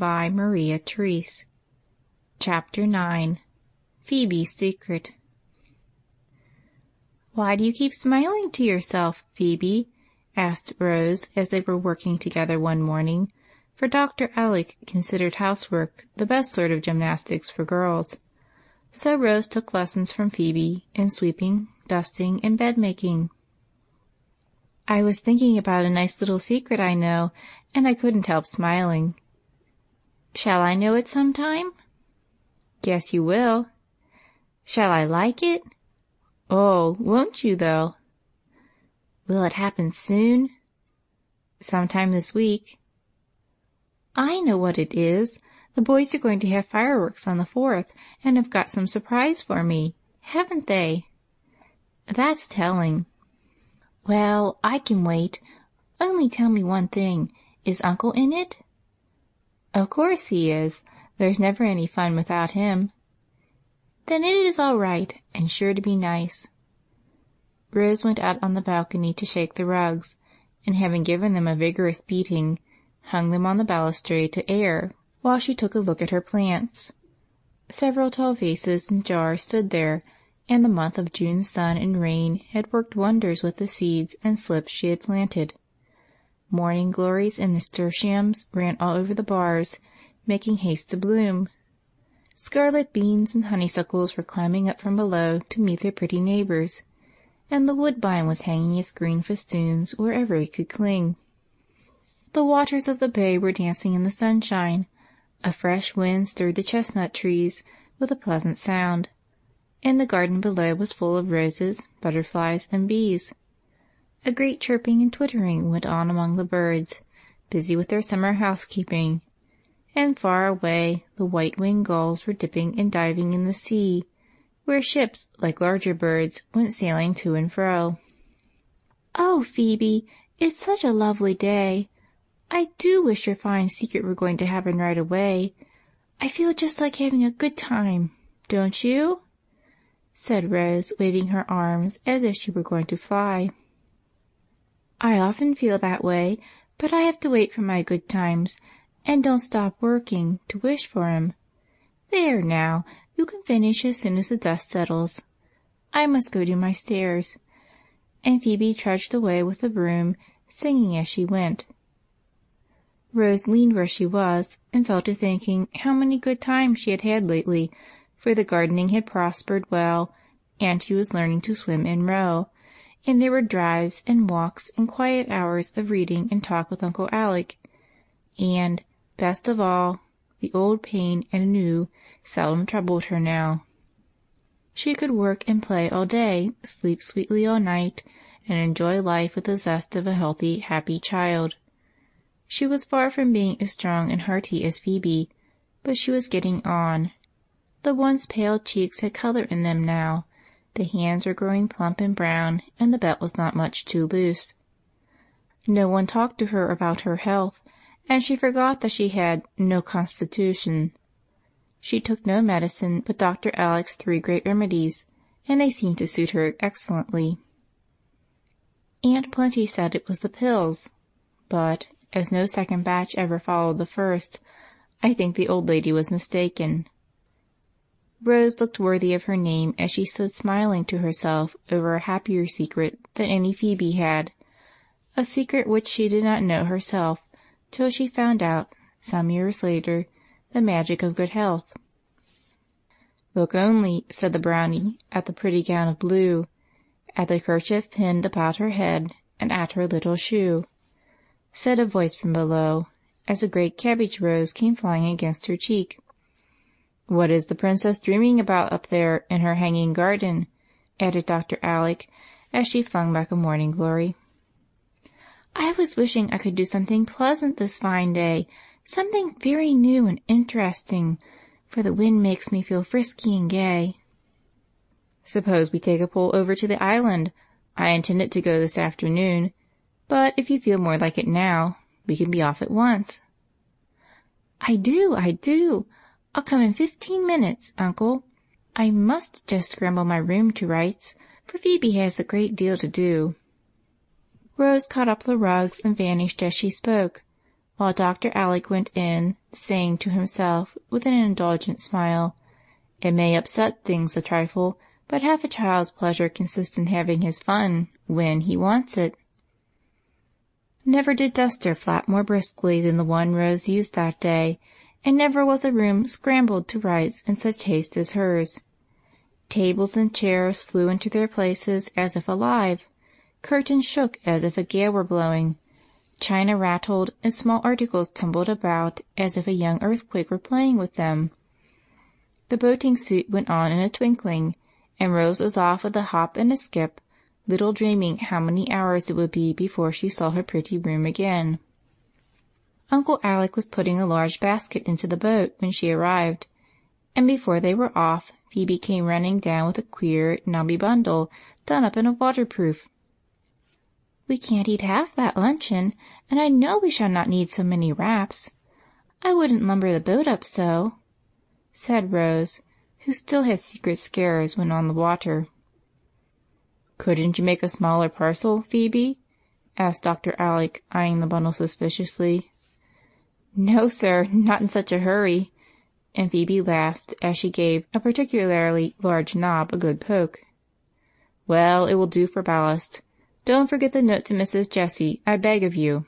by Maria Therese. Chapter 9. Phoebe's Secret. "Why do you keep smiling to yourself, Phoebe?" asked Rose as they were working together one morning, for Dr. Alec considered housework the best sort of gymnastics for girls. So Rose took lessons from Phoebe in sweeping, dusting, and bed-making. "I was thinking about a nice little secret I know, and I couldn't help smiling." "Shall I know it sometime?" "Guess you will." "Shall I like it?" "Oh, won't you, though?" "Will it happen soon?" "Sometime this week." "I know what it is. The boys are going to have fireworks on the 4th, and have got some surprise for me, haven't they?" "That's telling." "Well, I can wait. Only tell me one thing. Is Uncle in it?" "Of course he is. There's never any fun without him." "Then it is all right, and sure to be nice." Rose went out on the balcony to shake the rugs, and having given them a vigorous beating, hung them on the balustrade to air while she took a look at her plants. Several tall vases and jars stood there, and the month of June's sun and rain had worked wonders with the seeds and slips she had planted. Morning glories and nasturtiums ran all over the bars, making haste to bloom. Scarlet beans and honeysuckles were climbing up from below to meet their pretty neighbors, and the woodbine was hanging its green festoons wherever it could cling. The waters of the bay were dancing in the sunshine. A fresh wind stirred the chestnut trees with a pleasant sound, and the garden below was full of roses, butterflies, and bees. A great chirping and twittering went on among the birds, busy with their summer housekeeping, and far away the white-winged gulls were dipping and diving in the sea, where ships, like larger birds, went sailing to and fro. "Oh, Phoebe, it's such a lovely day. I do wish your fine secret were going to happen right away. I feel just like having a good time, don't you?" said Rose, waving her arms as if she were going to fly. "I often feel that way, but I have to wait for my good times, and don't stop working to wish for 'em. There now, you can finish as soon as the dust settles. I must go do my stairs." And Phoebe trudged away with the broom, singing as she went. Rose leaned where she was and fell to thinking how many good times she had had lately, for the gardening had prospered well, and she was learning to swim and row, and there were drives and walks and quiet hours of reading and talk with Uncle Alec, and, best of all, the old pain and ennui seldom troubled her now. She could work and play all day, sleep sweetly all night, and enjoy life with the zest of a healthy, happy child. She was far from being as strong and hearty as Phoebe, but she was getting on. The once pale cheeks had color in them now, the hands were growing plump and brown, and the belt was not much too loose. No one talked to her about her health, and she forgot that she had no constitution. She took no medicine but Dr. Alec's 3 great remedies, and they seemed to suit her excellently. Aunt Plenty said it was the pills, but, as no second batch ever followed the first, I think the old lady was mistaken. Rose looked worthy of her name as she stood smiling to herself over a happier secret than any Phoebe had, a secret which she did not know herself till she found out, some years later, the magic of good health. "Look only," said the brownie, "at the pretty gown of blue, at the kerchief pinned about her head, and at her little shoe," said a voice from below, as a great cabbage rose came flying against her cheek. "What is the princess dreaming about up there in her hanging garden?" added Dr. Alec, as she flung back a morning glory. "I was wishing I could do something pleasant this fine day, something very new and interesting, for the wind makes me feel frisky and gay." "Suppose we take a pull over to the island. I intended to go this afternoon, but if you feel more like it now, we can be off at once." I do. I'll come in 15 minutes, Uncle. I must just scramble my room to rights, for Phoebe has a great deal to do." Rose caught up the rugs and vanished as she spoke, while Dr. Alec went in, saying to himself, with an indulgent smile, "It may upset things a trifle, but half a child's pleasure consists in having his fun when he wants it." Never did duster flap more briskly than the one Rose used that day, and never was a room scrambled to rights in such haste as hers. Tables and chairs flew into their places as if alive, curtains shook as if a gale were blowing, china rattled, and small articles tumbled about as if a young earthquake were playing with them. The boating suit went on in a twinkling, and Rose was off with a hop and a skip, little dreaming how many hours it would be before she saw her pretty room again. Uncle Alec was putting a large basket into the boat when she arrived, and before they were off, Phoebe came running down with a queer, knobby bundle done up in a waterproof. "We can't eat half that luncheon, and I know we shall not need so many wraps. I wouldn't lumber the boat up so," said Rose, who still had secret scares when on the water. "Couldn't you make a smaller parcel, Phoebe?" asked Dr. Alec, eyeing the bundle suspiciously. "No, sir, not in such a hurry," and Phoebe laughed as she gave a particularly large knob a good poke. "Well, it will do for ballast. Don't forget the note to Mrs. Jessie, I beg of you."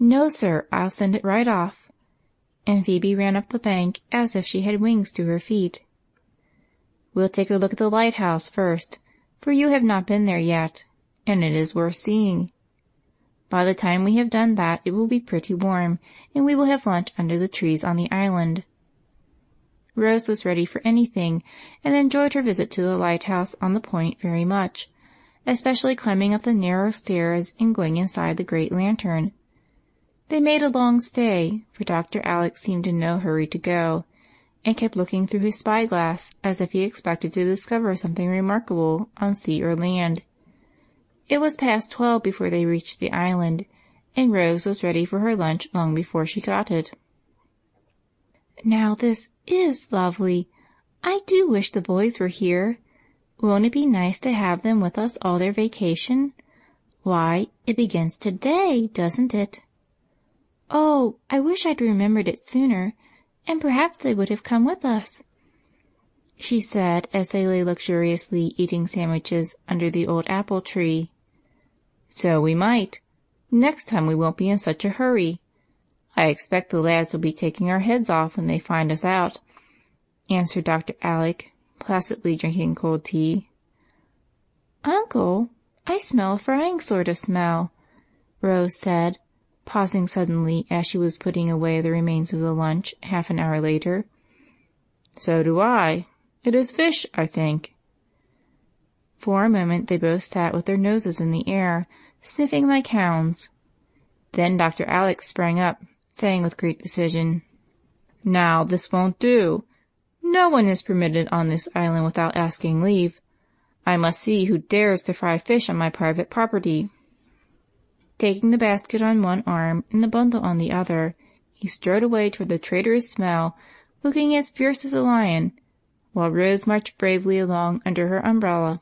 "No, sir, I'll send it right off," and Phoebe ran up the bank as if she had wings to her feet. "We'll take a look at the lighthouse first, for you have not been there yet, and it is worth seeing. By the time we have done that it will be pretty warm, and we will have lunch under the trees on the island." Rose was ready for anything, and enjoyed her visit to the lighthouse on the point very much, especially climbing up the narrow stairs and going inside the great lantern. They made a long stay, for Dr. Alec seemed in no hurry to go, and kept looking through his spyglass as if he expected to discover something remarkable on sea or land. It was past 12 before they reached the island, and Rose was ready for her lunch long before she got it. "Now this is lovely. I do wish the boys were here. Won't it be nice to have them with us all their vacation? Why, it begins today, doesn't it? Oh, I wish I'd remembered it sooner, and perhaps they would have come with us," she said as they lay luxuriously eating sandwiches under the old apple tree. "So we might. Next time we won't be in such a hurry. I expect the lads will be taking our heads off when they find us out," answered Dr. Alec, placidly drinking cold tea. "Uncle, I smell a frying sort of smell," Rose said, pausing suddenly as she was putting away the remains of the lunch half an hour later. "So do I. It is fish, I think." For a moment they both sat with their noses in the air, sniffing like hounds. Then Dr. Alec sprang up, saying with great decision, "Now, this won't do. No one is permitted on this island without asking leave. I must see who dares to fry fish on my private property." Taking the basket on one arm and the bundle on the other, he strode away toward the traitorous smell, looking as fierce as a lion, while Rose marched bravely along under her umbrella.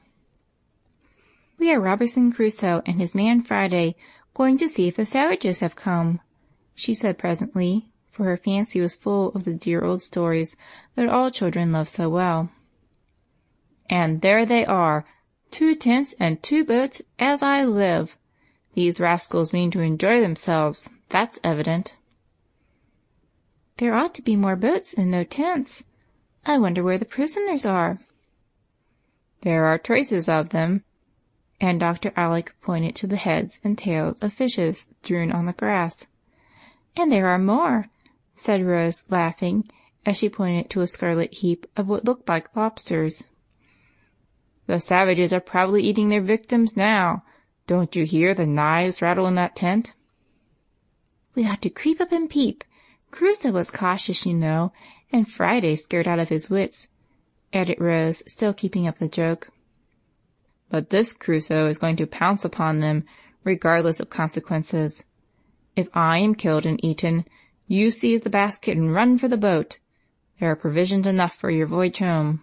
"We are Robinson Crusoe and his man Friday, going to see if the savages have come," she said presently, for her fancy was full of the dear old stories that all children love so well. "And there they are, 2 tents and 2 boats, as I live. These rascals mean to enjoy themselves, that's evident." "There ought to be more boats and no tents. I wonder where the prisoners are." "There are traces of them," and Dr. Alec pointed to the heads and tails of fishes strewn on the grass. "And there are more," said Rose, laughing, as she pointed to a scarlet heap of what looked like lobsters. "The savages are probably eating their victims now. Don't you hear the knives rattle in that tent?" "We ought to creep up and peep. Crusoe was cautious, you know, and Friday scared out of his wits," added Rose, still keeping up the joke. "But this Crusoe is going to pounce upon them, regardless of consequences. If I am killed and eaten, you seize the basket and run for the boat. There are provisions enough for your voyage home."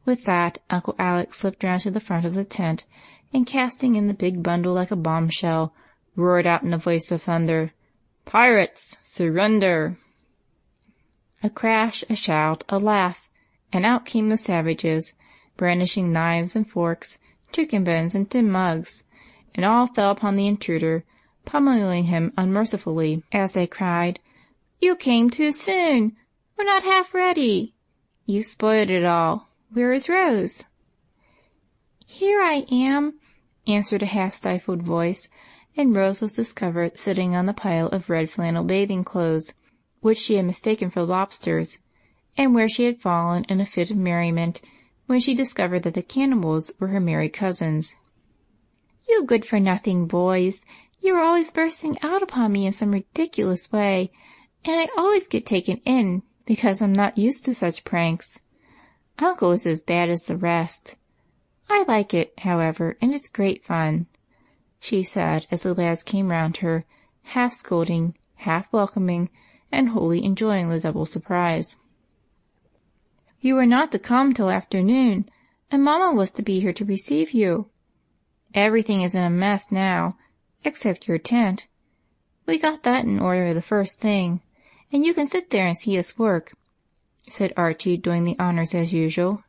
With that, Uncle Alec slipped round to the front of the tent, and casting in the big bundle like a bombshell, roared out in a voice of thunder, "Pirates, surrender!" A crash, a shout, a laugh, and out came the savages, brandishing knives and forks, chicken bones and tin mugs, and all fell upon the intruder, pummeling him unmercifully, as they cried, "You came too soon! We're not half ready! You spoiled it all! Where is Rose?" "Here I am," answered a half-stifled voice, and Rose was discovered sitting on the pile of red flannel bathing clothes, which she had mistaken for lobsters, and where she had fallen in a fit of merriment when she discovered that the cannibals were her merry cousins. "You good-for-nothing boys! You are always bursting out upon me in some ridiculous way, and I always get taken in because I'm not used to such pranks. Uncle is as bad as the rest. I like it, however, and it's great fun," she said as the lads came round her, half scolding, half welcoming, and wholly enjoying the double surprise. "You were not to come till afternoon, and Mamma was to be here to receive you. Everything is in a mess now, except your tent. We got that in order the first thing, and you can sit there and see us work," said Archie, doing the honors as usual.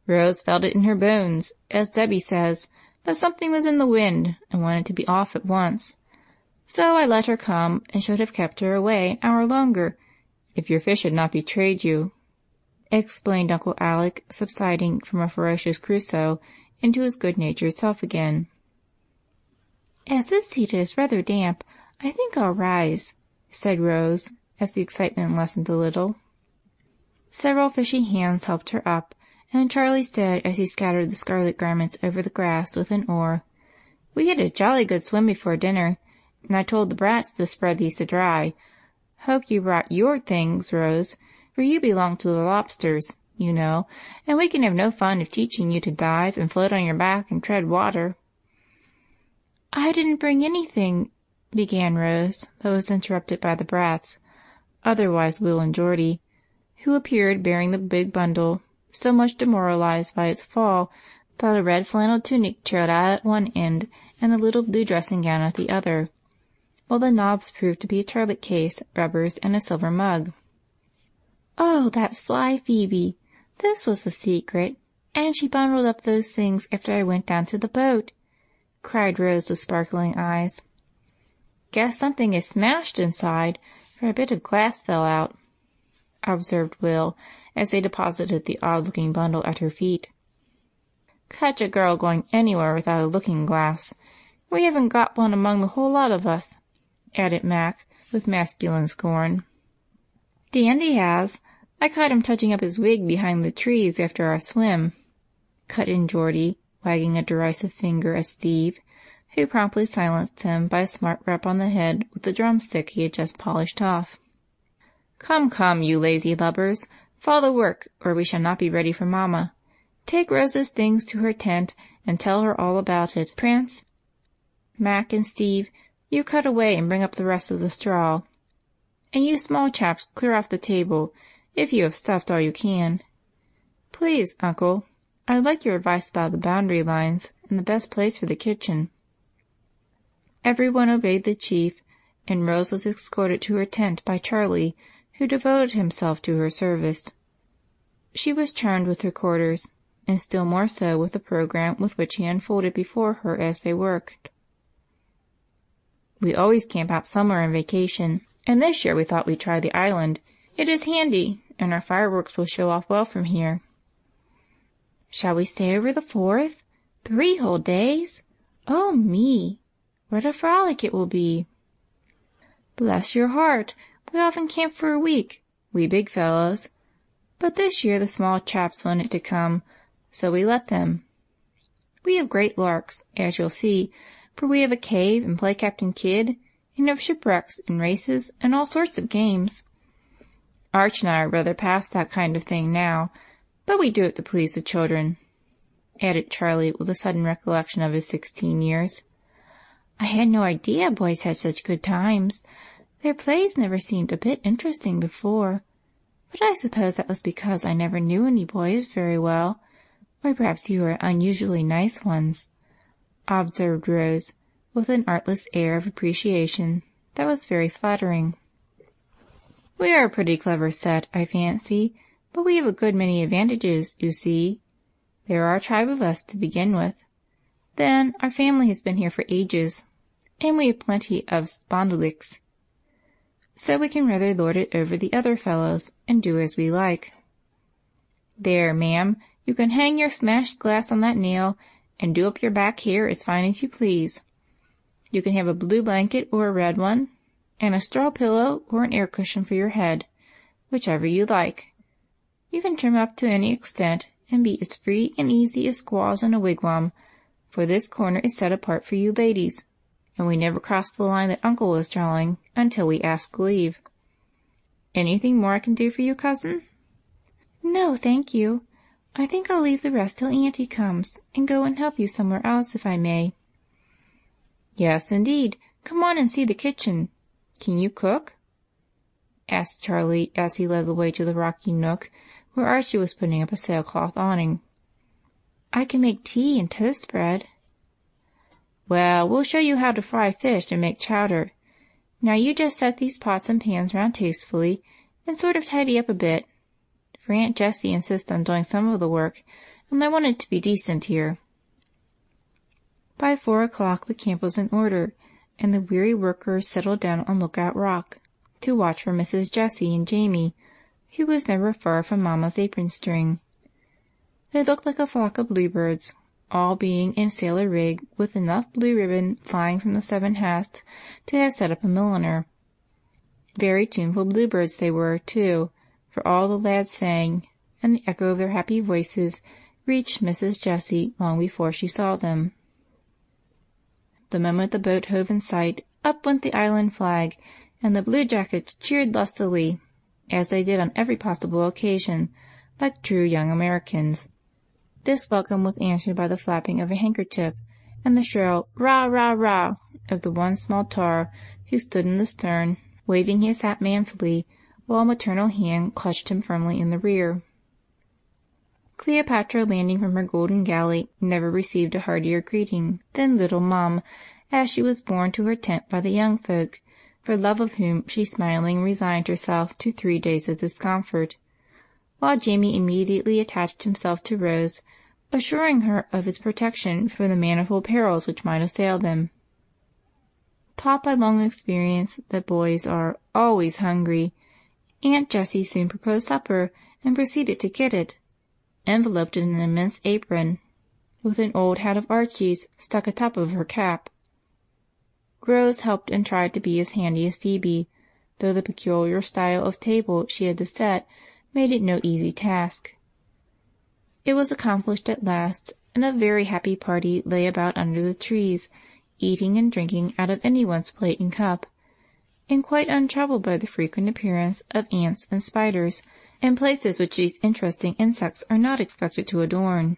"Rose felt it in her bones, as Debbie says, that something was in the wind and wanted to be off at once. So I let her come and should have kept her away an hour longer, if your fish had not betrayed you," explained Uncle Alec, subsiding from a ferocious Crusoe into his good-natured self again. "As this seat is rather damp, I think I'll rise," said Rose, as the excitement lessened a little. Several fishy hands helped her up, and Charlie said as he scattered the scarlet garments over the grass with an oar, "We had a jolly good swim before dinner, and I told the brats to spread these to dry. Hope you brought your things, Rose, for you belong to the lobsters, you know, and we can have no fun of teaching you to dive and float on your back and tread water." "I didn't bring anything," began Rose, but was interrupted by the brats, otherwise Will and Geordie, who appeared bearing the big bundle, so much demoralized by its fall that a red flannel tunic trailed out at one end and a little blue dressing-gown at the other, while the knobs proved to be a toilet case, rubbers, and a silver mug. "Oh, that sly Phoebe! This was the secret, and she bundled up those things after I went down to the boat," cried Rose with sparkling eyes. "Guess something is smashed inside, for a bit of glass fell out," observed Will, as they deposited the odd-looking bundle at her feet. "Catch a girl going anywhere without a looking-glass. We haven't got one among the whole lot of us," added Mac, with masculine scorn. "Dandy has. I caught him touching up his wig behind the trees after our swim," cut in Geordie, wagging a derisive finger at Steve, who promptly silenced him by a smart rap on the head with the drumstick he had just polished off. "Come, come, you lazy lubbers, fall to work, or we shall not be ready for Mamma. Take Rose's things to her tent and tell her all about it, Prance. Mac and Steve, you cut away and bring up the rest of the straw. And you small chaps clear off the table, if you have stuffed all you can. Please, Uncle, I'd like your advice about the boundary lines and the best place for the kitchen." Everyone obeyed the chief, and Rose was escorted to her tent by Charlie, who devoted himself to her service. She was charmed with her quarters, and still more so with the program with which he unfolded before her as they worked. "We always camp out somewhere in vacation, and this year we thought we'd try the island. It is handy, and our fireworks will show off well from here." "Shall we stay over the 4th? 3 whole days? Oh, me! What a frolic it will be!" "Bless your heart, we often camp for a week, we big fellows. But this year the small chaps wanted to come, so we let them. We have great larks, as you'll see, for we have a cave and play Captain Kidd, and have shipwrecks and races and all sorts of games. Arch and I are rather past that kind of thing now, but we do it to please the children," added Charlie with a sudden recollection of his 16 years. "I had no idea boys had such good times. Their plays never seemed a bit interesting before, but I suppose that was because I never knew any boys very well, or perhaps you were unusually nice ones," observed Rose, with an artless air of appreciation that was very flattering. "We are a pretty clever set, I fancy, but we have a good many advantages, you see. There are a tribe of us to begin with. Then our family has been here for ages, and we have plenty of spondulics, so we can rather lord it over the other fellows and do as we like. There, ma'am, you can hang your smashed glass on that nail and do up your back hair as fine as you please. You can have a blue blanket or a red one, and a straw pillow or an air cushion for your head, whichever you like. You can trim up to any extent and be as free and easy as squaws in a wigwam, for this corner is set apart for you ladies, and we never cross the line that Uncle is drawing until we ask leave. Anything more I can do for you, cousin?" "No, thank you. I think I'll leave the rest till Auntie comes, and go and help you somewhere else if I may." "Yes, indeed. Come on and see the kitchen. Can you cook?" asked Charlie as he led the way to the rocky nook where Archie was putting up a sailcloth awning. "I can make tea and toast bread." "Well, we'll show you how to fry fish and make chowder. Now you just set these pots and pans round tastefully and sort of tidy up a bit, for Aunt Jessie insists on doing some of the work, and I want it to be decent here." By 4 o'clock the camp was in order, and the weary workers settled down on Lookout Rock to watch for Mrs. Jessie and Jamie, who was never far from Mamma's apron string. They looked like a flock of bluebirds, all being in sailor rig with enough blue ribbon flying from the 7 hats to have set up a milliner. Very tuneful bluebirds they were, too, for all the lads sang, and the echo of their happy voices reached Mrs. Jessie long before she saw them. The moment the boat hove in sight, up went the island flag, and the bluejackets cheered lustily, as they did on every possible occasion, like true young Americans. This welcome was answered by the flapping of a handkerchief and the shrill "rah, rah, rah" of the one small tar who stood in the stern, waving his hat manfully, while a maternal hand clutched him firmly in the rear. Cleopatra, landing from her golden galley, never received a heartier greeting than little Mum, as she was borne to her tent by the young folk, for love of whom she smilingly resigned herself to 3 days of discomfort, while Jamie immediately attached himself to Rose, assuring her of his protection from the manifold perils which might assail them. Taught by long experience that boys are always hungry, Aunt Jessie soon proposed supper and proceeded to get it, enveloped in an immense apron, with an old hat of Archie's stuck atop of her cap. Rose helped and tried to be as handy as Phoebe, though the peculiar style of table she had to set made it no easy task. It was accomplished at last, and a very happy party lay about under the trees, eating and drinking out of anyone's plate and cup, and quite untroubled by the frequent appearance of ants and spiders, and places which these interesting insects are not expected to adorn.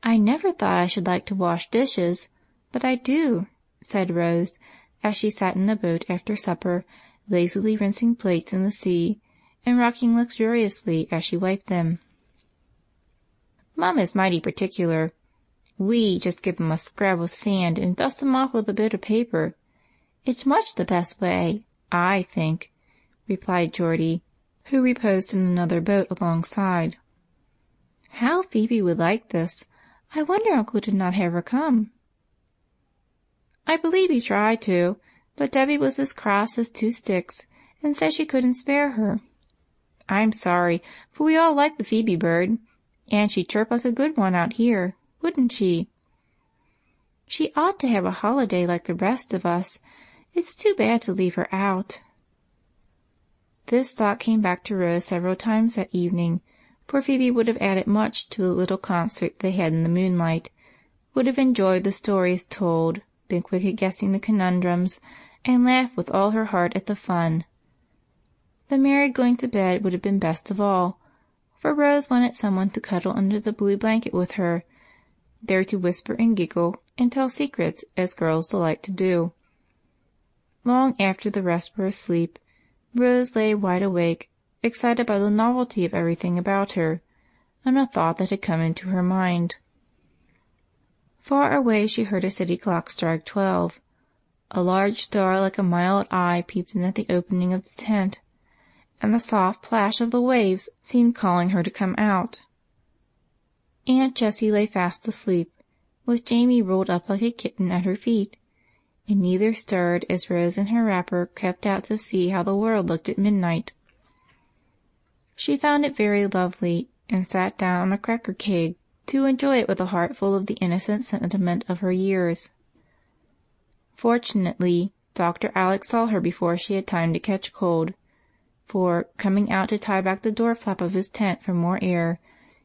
"I never thought I should like to wash dishes, but I do," said Rose, as she sat in the boat after supper, lazily rinsing plates in the sea, and rocking luxuriously as she wiped them. "Mum is mighty particular. We just give 'em a scrub with sand and dust 'em off with a bit of paper. It's much the best way, I think," replied Geordie, who reposed in another boat alongside. "How Phoebe would like this! I wonder Uncle did not have her come." "I believe he tried to, but Debbie was as cross as 2 sticks, and said she couldn't spare her. I'm sorry, for we all like the Phoebe bird, and she'd chirp like a good one out here, wouldn't she? She ought to have a holiday like the rest of us. It's too bad to leave her out." This thought came back to Rose several times that evening, for Phoebe would have added much to the little concert they had in the moonlight, would have enjoyed the stories told, been quick at guessing the conundrums, and laughed with all her heart at the fun. The merry going to bed would have been best of all, for Rose wanted someone to cuddle under the blue blanket with her, there to whisper and giggle and tell secrets as girls delight to do. Long after the rest were asleep, Rose lay wide awake, excited by the novelty of everything about her, and a thought that had come into her mind. Far away she heard a city clock strike 12. A large star like a mild eye peeped in at the opening of the tent, and the soft plash of the waves seemed calling her to come out. Aunt Jessie lay fast asleep, with Jamie rolled up like a kitten at her feet, and neither stirred as Rose in her wrapper crept out to see how the world looked at midnight. She found it very lovely, and sat down on a cracker keg to enjoy it with a heart full of the innocent sentiment of her years. Fortunately, Dr. Alec saw her before she had time to catch cold, for, coming out to tie back the door flap of his tent for more air,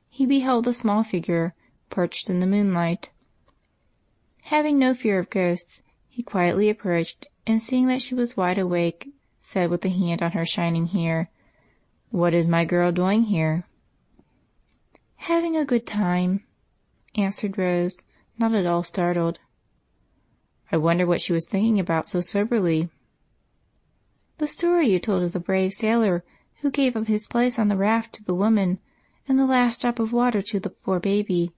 he beheld the small figure perched in the moonlight. Having no fear of ghosts, he quietly approached, and seeing that she was wide awake, said with a hand on her shining hair, "What is my girl doing here?" "Having a good time," answered Rose, not at all startled. "I wonder what she was thinking about so soberly." "The story you told of the brave sailor who gave up his place on the raft to the woman, and the last drop of water to the poor baby.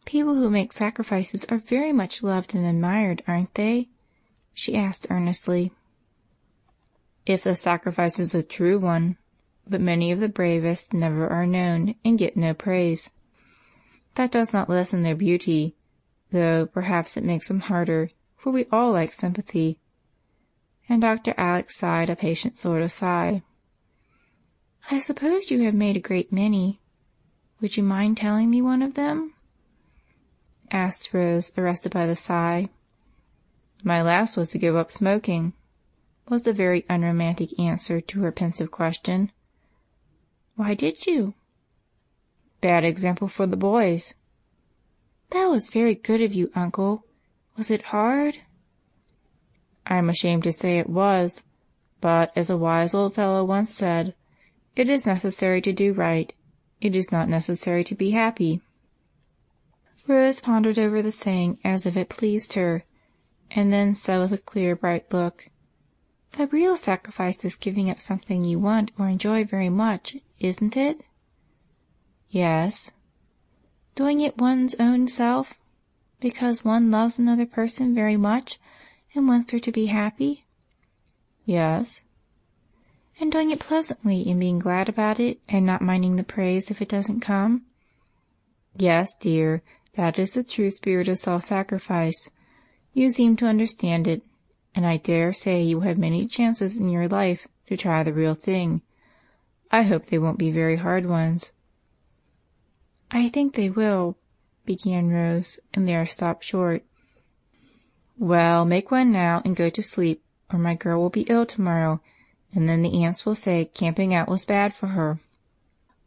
People who make sacrifices are very much loved and admired, aren't they?" she asked earnestly. "If the sacrifice is a true one, but many of the bravest never are known and get no praise. That does not lessen their beauty, though perhaps it makes them harder, for we all like sympathy." And Dr. Alec sighed a patient sort of sigh. "I suppose you have made a great many. Would you mind telling me one of them?" asked Rose, arrested by the sigh. "My last was to give up smoking," was the very unromantic answer to her pensive question. "Why did you?" "Bad example for the boys." "That was very good of you, Uncle. Was it hard?" "I am ashamed to say it was, but, as a wise old fellow once said, it is necessary to do right. It is not necessary to be happy." Rose pondered over the saying as if it pleased her, and then said with a clear, bright look, "The real sacrifice is giving up something you want or enjoy very much, isn't it?" "Yes." "Doing it one's own self, because one loves another person very much and wants her to be happy?" "Yes." "And doing it pleasantly and being glad about it and not minding the praise if it doesn't come?" "Yes, dear, that is the true spirit of self-sacrifice. You seem to understand it, and I dare say you will have many chances in your life to try the real thing. I hope they won't be very hard ones." "I think they will," began Rose, and there stopped short. "Well, make one now and go to sleep, or my girl will be ill tomorrow, and then the aunts will say camping out was bad for her."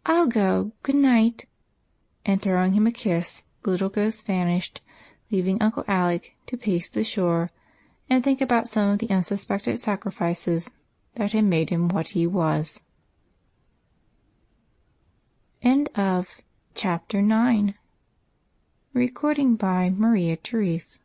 "I'll go. Good night." And throwing him a kiss, the little ghost vanished, leaving Uncle Alec to pace the shore and think about some of the unsuspected sacrifices that had made him what he was. End of Chapter 9. Recording by Maria Therese.